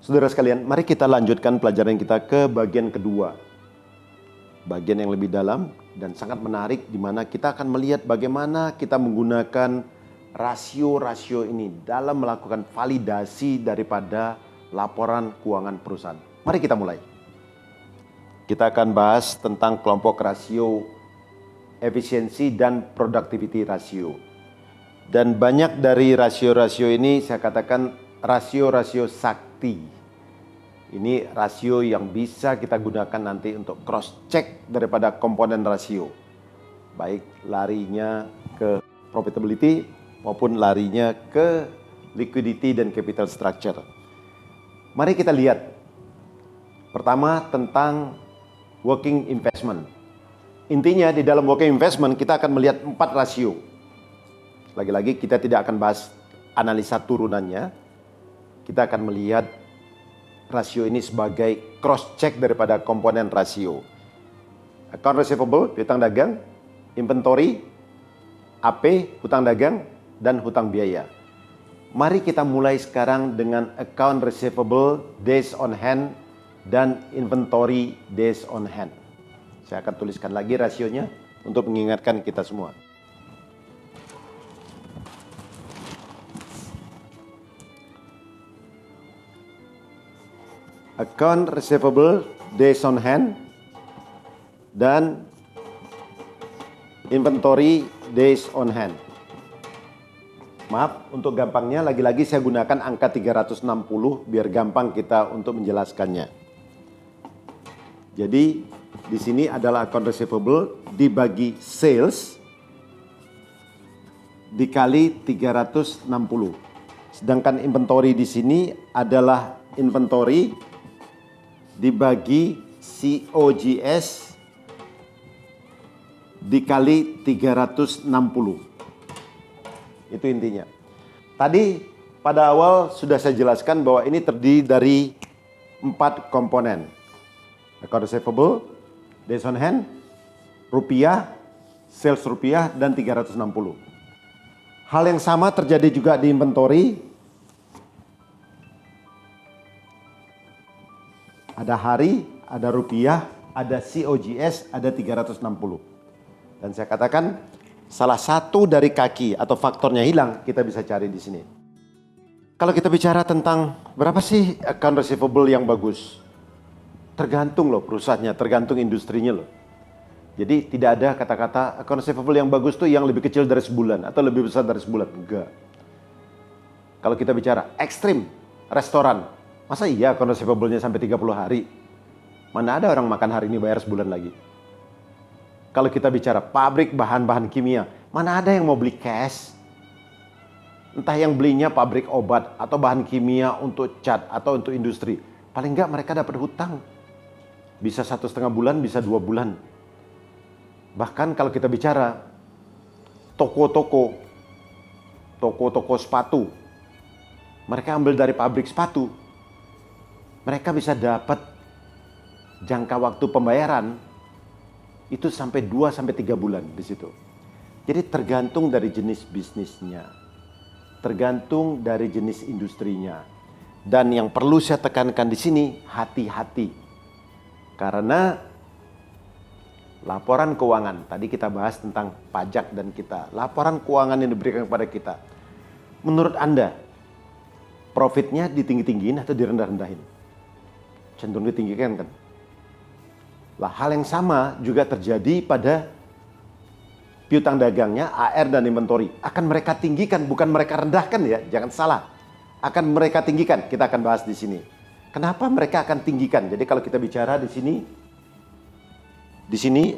Saudara sekalian, mari kita lanjutkan pelajaran kita ke bagian kedua. Bagian yang lebih dalam dan sangat menarik, di mana kita akan melihat bagaimana kita menggunakan rasio-rasio ini dalam melakukan validasi daripada laporan keuangan perusahaan. Mari kita mulai. Kita akan bahas tentang kelompok rasio efisiensi dan productivity ratio. Dan banyak dari rasio-rasio ini saya katakan rasio-rasio sakti. Ini rasio yang bisa kita gunakan nanti untuk cross check daripada komponen rasio. Baik larinya ke profitability maupun larinya ke liquidity dan capital structure. Mari kita lihat. Pertama tentang working investment. Intinya di dalam working investment kita akan melihat 4 rasio. Lagi-lagi kita tidak akan bahas analisa turunannya. Kita akan melihat rasio ini sebagai cross check daripada komponen rasio. Account receivable, hutang dagang, inventory, AP, hutang dagang, dan hutang biaya. Mari kita mulai sekarang dengan account receivable days on hand dan inventory days on hand. Saya akan tuliskan lagi rasionya untuk mengingatkan kita semua. Account receivable days on hand dan inventory days on hand. Maaf, untuk gampangnya lagi-lagi saya gunakan angka 360 biar gampang kita untuk menjelaskannya. Jadi di sini adalah account receivable dibagi sales dikali 360. Sedangkan inventory di sini adalah inventory dibagi COGS dikali 360. Itu intinya. Tadi pada awal sudah saya jelaskan bahwa ini terdiri dari 4 komponen. Account receivable, days on hand, rupiah, sales rupiah, dan 360. Hal yang sama terjadi juga di inventory. Ada hari, ada rupiah, ada COGS, ada 360. Dan saya katakan salah satu dari kaki atau faktornya hilang, kita bisa cari di sini. Kalau kita bicara tentang berapa sih account receivable yang bagus? Tergantung loh perusahaannya, tergantung industrinya loh. Jadi tidak ada kata-kata account receivable yang bagus tuh yang lebih kecil dari sebulan atau lebih besar dari sebulan. Enggak. Kalau kita bicara ekstrim, restoran. Masa iya account receivable-nya sampai 30 hari? Mana ada orang makan hari ini bayar sebulan lagi? Kalau kita bicara pabrik bahan-bahan kimia, mana ada yang mau beli cash? Entah yang belinya pabrik obat atau bahan kimia untuk cat atau untuk industri. Paling enggak mereka dapat hutang. Bisa 1,5 bulan, bisa 2 bulan. Bahkan kalau kita bicara toko-toko sepatu, mereka ambil dari pabrik sepatu. Mereka bisa dapat jangka waktu pembayaran itu sampai 2-3 bulan di situ. Jadi tergantung dari jenis bisnisnya, tergantung dari jenis industrinya. Dan yang perlu saya tekankan di sini, hati-hati. Karena laporan keuangan, tadi kita bahas tentang pajak dan kita, laporan keuangan yang diberikan kepada kita. Menurut Anda, profitnya ditinggi-tinggiin atau direndah-rendahin? Cenderung ditinggikan kan? Lah, hal yang sama juga terjadi pada piutang dagangnya, AR dan inventory. Akan mereka tinggikan, bukan mereka rendahkan ya, jangan salah. Akan mereka tinggikan, kita akan bahas di sini. Kenapa mereka akan tinggikan? Jadi kalau kita bicara di sini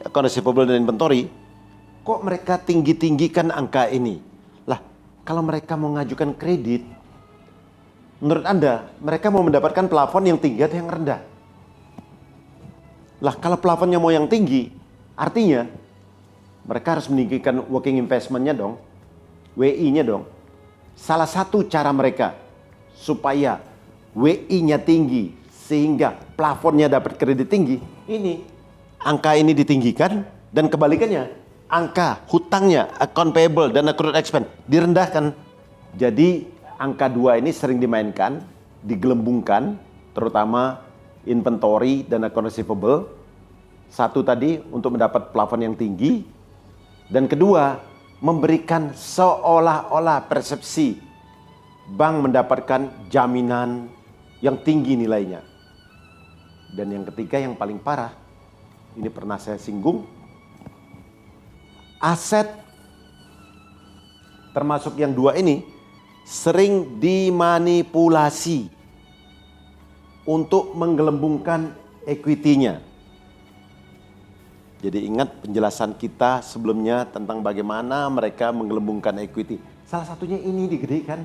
account receivable dan inventory, kok mereka tinggi-tinggikan angka ini? Lah, kalau mereka mau ngajukan kredit, menurut Anda, mereka mau mendapatkan plafon yang tinggi atau yang rendah? Lah, kalau plafonnya mau yang tinggi, artinya mereka harus meninggikan working investment-nya dong, WI-nya dong. Salah satu cara mereka supaya WI-nya tinggi sehingga plafonnya dapat kredit tinggi, ini angka ini ditinggikan dan kebalikannya, angka hutangnya, account payable dan accrued expense direndahkan. Jadi angka 2 ini sering dimainkan, digelembungkan terutama inventory dan account receivable. Satu tadi untuk mendapat plafon yang tinggi, dan kedua memberikan seolah-olah persepsi bank mendapatkan jaminan yang tinggi nilainya. Dan yang ketiga yang paling parah, ini pernah saya singgung, aset termasuk yang dua ini sering dimanipulasi untuk menggelembungkan equity-nya. Jadi ingat penjelasan kita sebelumnya tentang bagaimana mereka menggelembungkan equity. Salah satunya ini digedekan.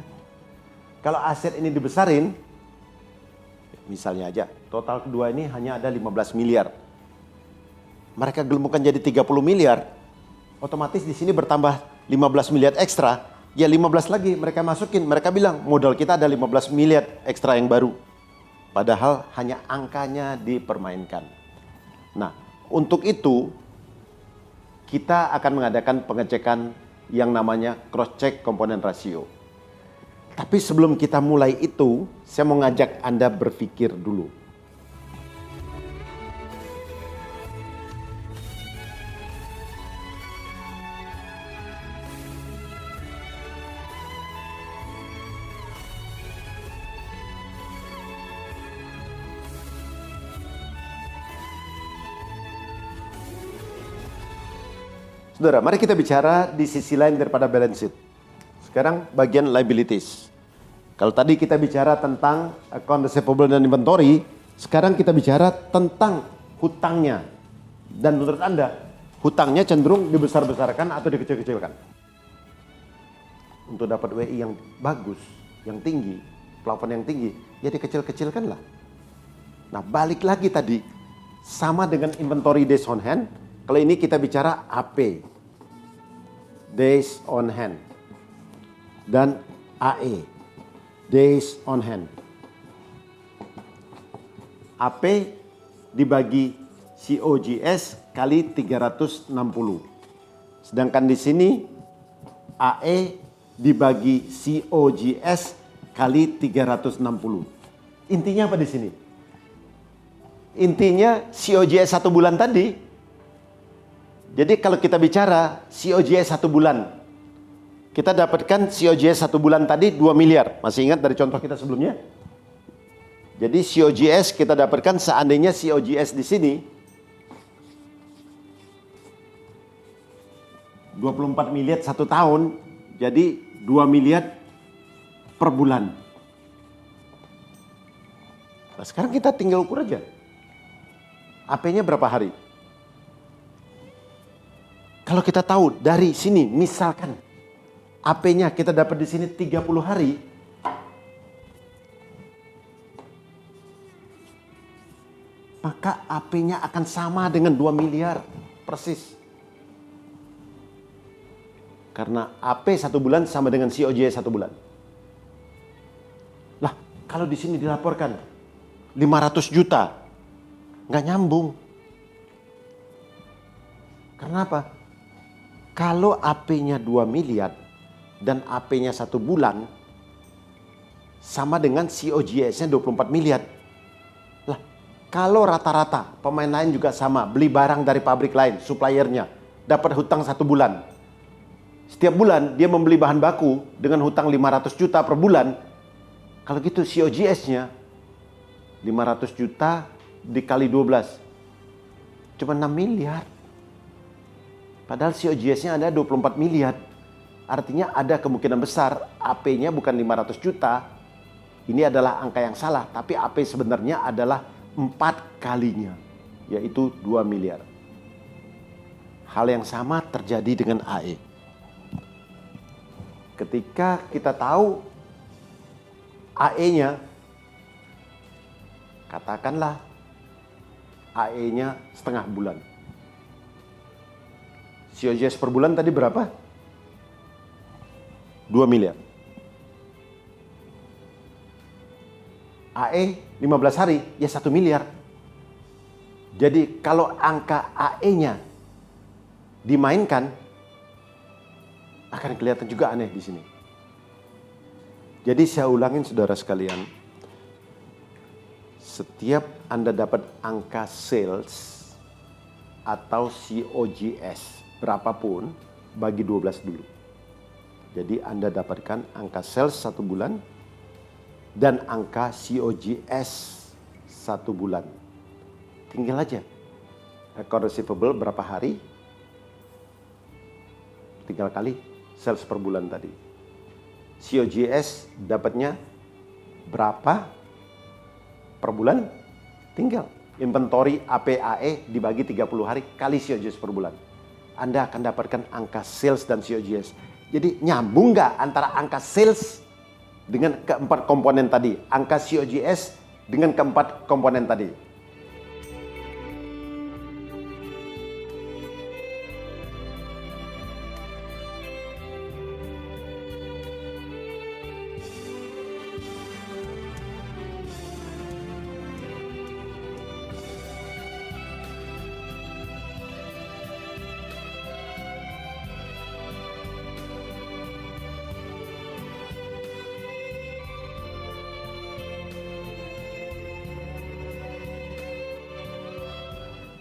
Kalau aset ini dibesarin, misalnya aja total kedua ini hanya ada 15 miliar. Mereka gelembungkan jadi 30 miliar. Otomatis di sini bertambah 15 miliar ekstra. Ya 15 lagi mereka masukin. Mereka bilang modal kita ada 15 miliar ekstra yang baru. Padahal hanya angkanya dipermainkan. Nah, untuk itu kita akan mengadakan pengecekan yang namanya cross check komponen rasio. Tapi sebelum kita mulai itu, saya mau ngajak Anda berpikir dulu. Saudara, mari kita bicara di sisi lain daripada balance sheet. Sekarang bagian liabilities. Kalau tadi kita bicara tentang account receivable dan inventory, sekarang kita bicara tentang hutangnya. Dan menurut Anda, hutangnya cenderung dibesar-besarkan atau dikecil-kecilkan? Untuk dapat WI yang bagus, yang tinggi, plafon yang tinggi, ya dikecil-kecilkan lah. Nah, balik lagi tadi, sama dengan inventory days on hand. Kalau ini kita bicara AP, days on hand, dan AE, days on hand. AP dibagi COGS kali 360. Sedangkan di sini AE dibagi COGS kali 360. Intinya apa di sini? Intinya COGS 1 bulan tadi. Jadi kalau kita bicara COGS 1 bulan, kita dapatkan COGS 1 bulan tadi 2 miliar. Masih ingat dari contoh kita sebelumnya? Jadi COGS kita dapatkan seandainya COGS di sini 24 miliar 1 tahun, jadi 2 miliar per bulan. Nah, sekarang kita tinggal ukur aja. AP-nya berapa hari? Kalau kita tahu dari sini, misalkan AP-nya kita dapat di sini 30 hari, maka AP-nya akan sama dengan 2 miliar persis. Karena AP 1 bulan sama dengan COGS 1 bulan. Lah, kalau di sini dilaporkan 500 juta, nggak nyambung. Karena apa? Kalau AP-nya 2 miliar dan AP-nya 1 bulan sama dengan COGS-nya 24 miliar. Lah, kalau rata-rata pemain lain juga sama, beli barang dari pabrik lain, suppliernya, dapat hutang 1 bulan. Setiap bulan dia membeli bahan baku dengan hutang 500 juta per bulan. Kalau gitu COGS-nya 500 juta dikali 12. Cuma 6 miliar. Padahal COGS-nya ada 24 miliar. Artinya ada kemungkinan besar AP-nya bukan 500 juta. Ini adalah angka yang salah. Tapi AP sebenarnya adalah 4 kalinya. Yaitu 2 miliar. Hal yang sama terjadi dengan AE. Ketika kita tahu AE-nya, katakanlah AE-nya setengah bulan. COGS per bulan tadi berapa? 2 miliar. AE 15 hari, ya 1 miliar. Jadi kalau angka AE-nya dimainkan, akan kelihatan juga aneh di sini. Jadi saya ulangin saudara sekalian. setiap Anda dapat angka sales atau COGS berapapun, bagi 12 dulu. Jadi Anda dapatkan angka sales 1 bulan dan angka COGS 1 bulan. Tinggal aja. Account receivable berapa hari, tinggal kali sales per bulan tadi. COGS dapatnya berapa per bulan, tinggal inventory APAE dibagi 30 hari kali COGS per bulan. Anda akan dapatkan angka sales dan COGS. Jadi nyambung nggak antara angka sales dengan keempat komponen tadi, angka COGS dengan keempat komponen tadi?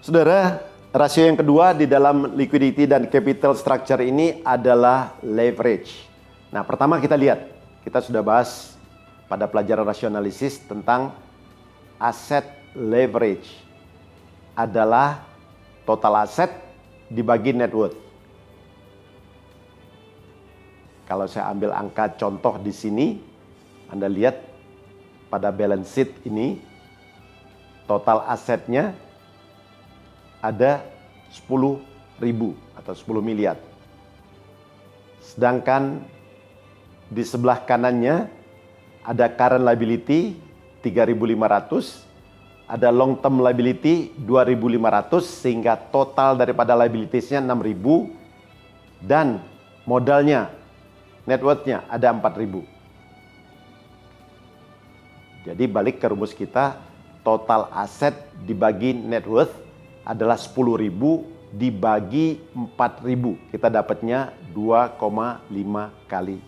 Saudara, rasio yang kedua di dalam liquidity dan capital structure ini adalah leverage. Nah, pertama kita lihat, kita sudah bahas pada pelajaran rasio analisis tentang asset leverage. Adalah total aset dibagi net worth. Kalau saya ambil angka contoh di sini, Anda lihat pada balance sheet ini, total asetnya ada 10.000 atau 10 miliar. Sedangkan di sebelah kanannya ada current liability 3.500, ada long term liability 2.500, sehingga total daripada liabilitiesnya 6.000 dan modalnya, net worth-nya ada 4.000. Jadi balik ke rumus kita, total aset dibagi net worth adalah 10.000 dibagi 4.000. Kita dapatnya 2,5 kali.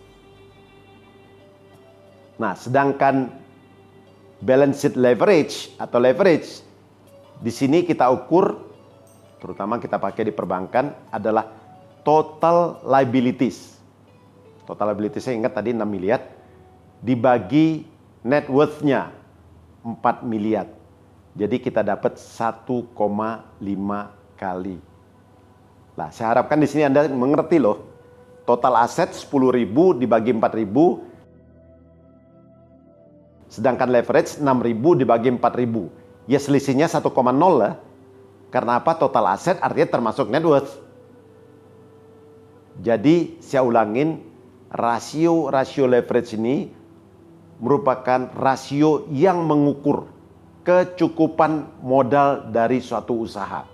Nah, sedangkan balance sheet leverage atau leverage di sini kita ukur, terutama kita pakai di perbankan, adalah total liabilities. Total liabilities saya ingat tadi 6 miliar dibagi net worth-nya 4 miliar. Jadi kita dapat 1,5 kali. Nah, saya harapkan di sini Anda mengerti loh. Total aset 10.000 dibagi 4.000. Sedangkan leverage 6.000 dibagi 4.000. Ya selisihnya 1,0 lah. Karena apa? Total aset artinya termasuk net worth. Jadi saya ulangin, rasio leverage ini merupakan rasio yang mengukur kecukupan modal dari suatu usaha.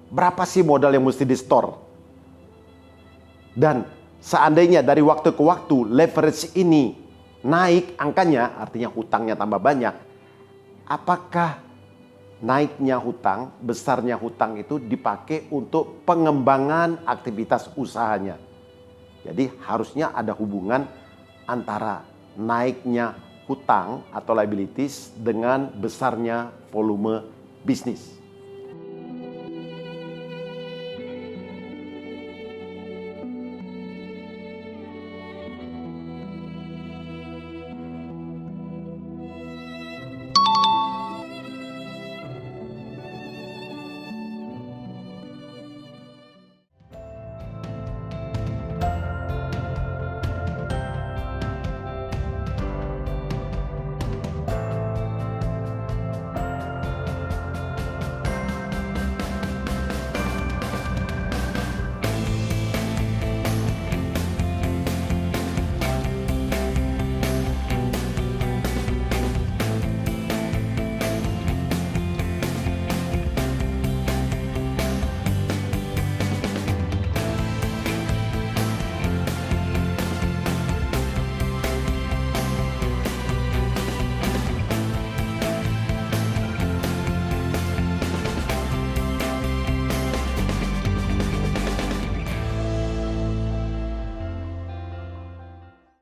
Berapa sih modal yang mesti di-store? Dan seandainya dari waktu ke waktu leverage ini naik angkanya, artinya hutangnya tambah banyak, apakah naiknya hutang, besarnya hutang itu dipakai untuk pengembangan aktivitas usahanya? Jadi harusnya ada hubungan antara naiknya hutang atau liabilities dengan besarnya volume bisnis.